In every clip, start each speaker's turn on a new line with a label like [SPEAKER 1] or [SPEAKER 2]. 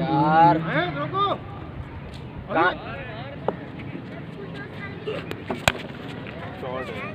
[SPEAKER 1] यार
[SPEAKER 2] रुको शॉट है।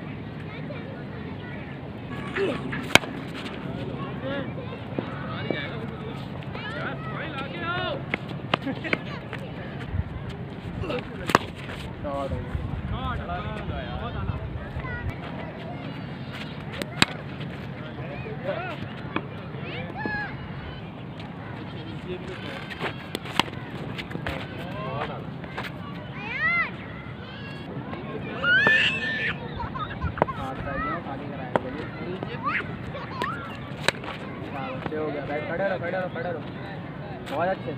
[SPEAKER 1] हो गया बैठ खड़े रहो बहुत अच्छे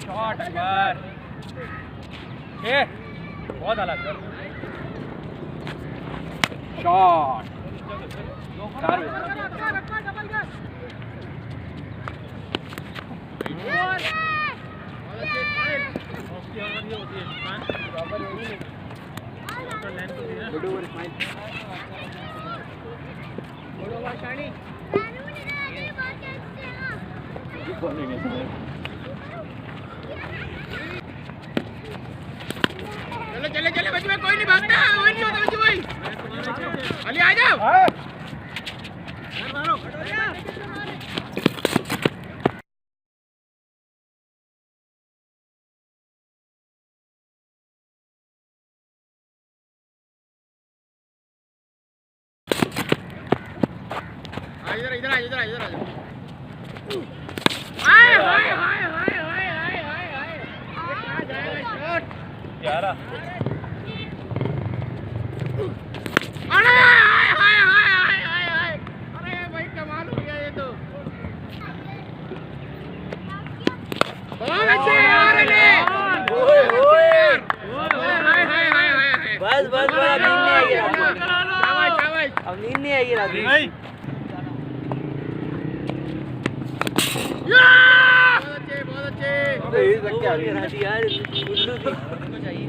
[SPEAKER 2] शॉट यार बहुत अलग शॉट चले चले बच्चे में कोई नहीं भागता कोई नहीं होता बच्चे भाई अली आ जाओ मारो इधर इधर आ इधर आ इधर आ हाय हाय हाय हाय हाय हाय हाय हाय कहां जाएगा शॉट 11 अरे हाय हाय हाय हाय हाय हाय अरे भाई कमाल हो गया ये तो बहुत अच्छे यार ले ओए ओए हाय हाय हाय हाय
[SPEAKER 1] बस बस बस नींद नहीं आएगी
[SPEAKER 2] शाबाश शाबाश
[SPEAKER 1] अब नींद नहीं आएगी रात में
[SPEAKER 2] बहुत अच्छे
[SPEAKER 1] यार उल्लू की चाहिए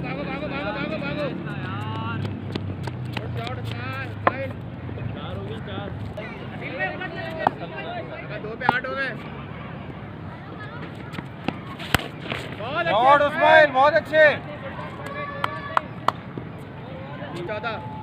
[SPEAKER 2] भागो भागो भागो भागो भागो यार शॉट मार फाइल 4 हो गई 4 2 पे 8 हो गए बहुत अच्छे उस्माइल बहुत अच्छे 14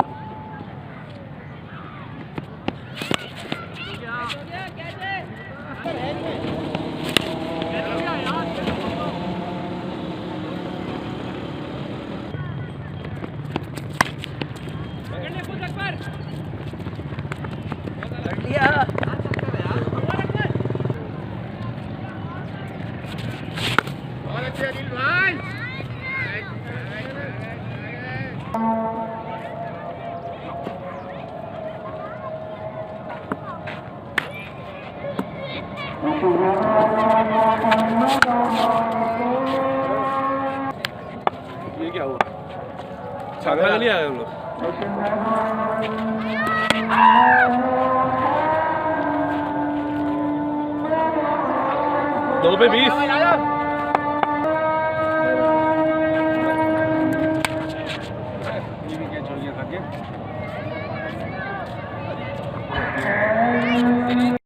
[SPEAKER 2] बहुत अच्छे अनिल भाई ये क्या हुआ छागला नहीं आए हम लोग 2 पे 20